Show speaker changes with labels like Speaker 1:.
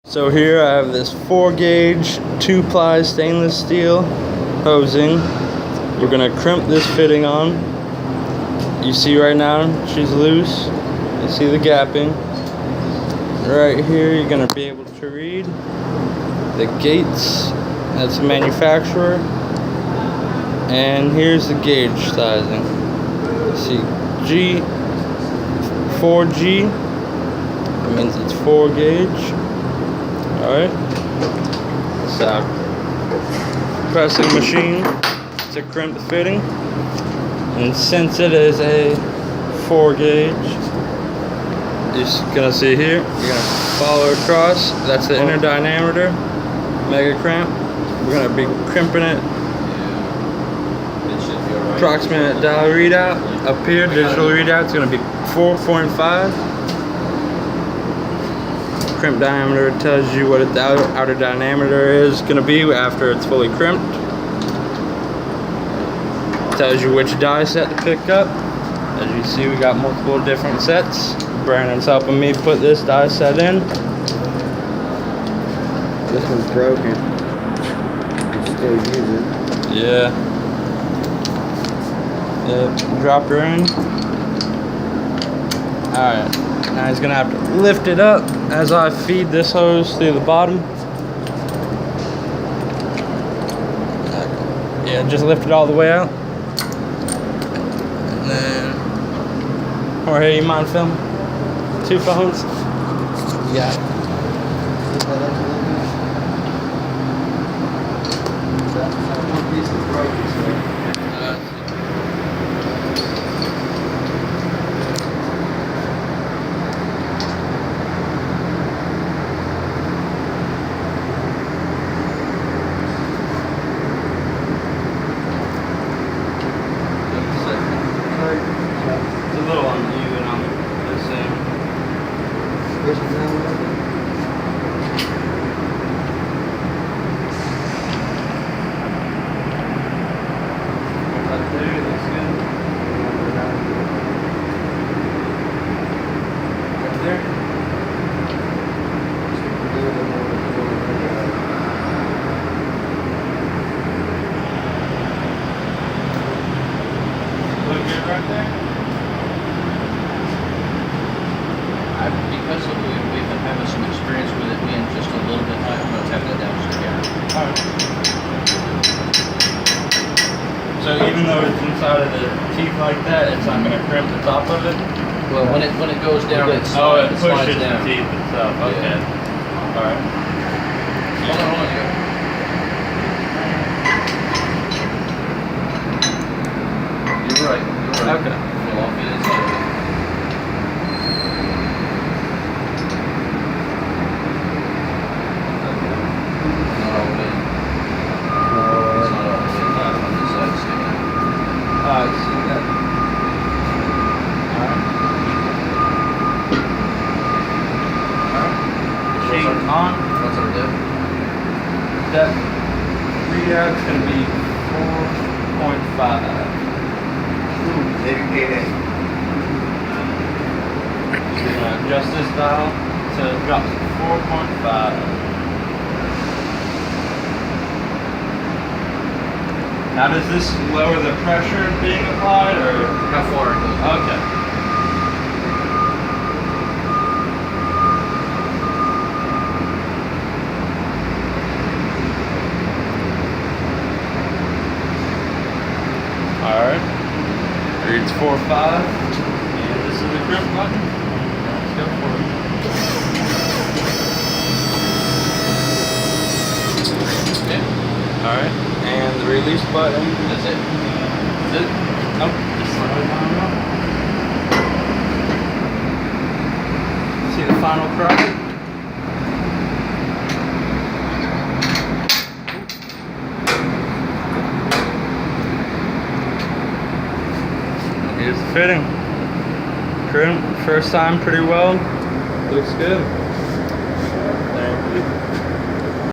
Speaker 1: So here I have this 4-gauge 2-ply stainless steel hosing. We're gonna crimp this fitting on. You see right now she's loose. You see the gapping. Right here you're gonna be able to read the gates. That's the manufacturer. And here's the gauge sizing. See G, 4G. That means it's 4 gauge. Alright, so pressing machine to crimp the fitting, and since it is a 4 gauge, you're just gonna see here, you're gonna follow across. That's the inner diameter, mega crimp. We're gonna be crimping it. Approximate dial readout up here, digital readout. It's gonna be 4.5. Crimp diameter tells you what the outer diameter is going to be after it's fully crimped. Tells you which die set to pick up. As you see, we got multiple different sets. Brandon's helping me put this die set in.
Speaker 2: This one's broken. You still use it.
Speaker 1: Yeah. Yep. Drop her in. Alright. Now he's gonna have to lift it up as I feed this hose through the bottom. Yeah, just lift it all the way out. And then, Jorge, you mind filming? 2 phones? Yeah. It's a little uneven on this thing. Right there, looks good. Right there. Look good right there.
Speaker 3: Because we've been having some experience with it being just a little bit high, I'm going to tap that down just again.
Speaker 1: Alright. So even though it's inside of the teeth like that, it's not going to crimp the top of it?
Speaker 3: Well, when it goes down, it
Speaker 1: Oh, it
Speaker 3: slides
Speaker 1: pushes the
Speaker 3: down.
Speaker 1: teeth itself. Okay.
Speaker 3: Yeah.
Speaker 1: Alright.
Speaker 3: Hold on, Joe. You're right.
Speaker 1: Okay.
Speaker 3: Well, I'll get inside of it. Not all the way. It's not all the way. On this side, sticking.
Speaker 1: Alright, see that. Alright. Alright. Machine on.
Speaker 3: What's our depth?
Speaker 1: That readout's going to be 4.5. Adjust this dial to drop to 4.5. Now does this lower the pressure being applied, or?
Speaker 3: How far it goes?
Speaker 1: Okay. Alright. Reads 4.5. And this is the crimp button. Let's go for it.
Speaker 3: Yeah.
Speaker 1: Alright. And the release button.
Speaker 3: That's it.
Speaker 1: That's it? Nope. Just slide it on up. See the final product? Here's the fitting. Crimp, first time pretty well. Looks good.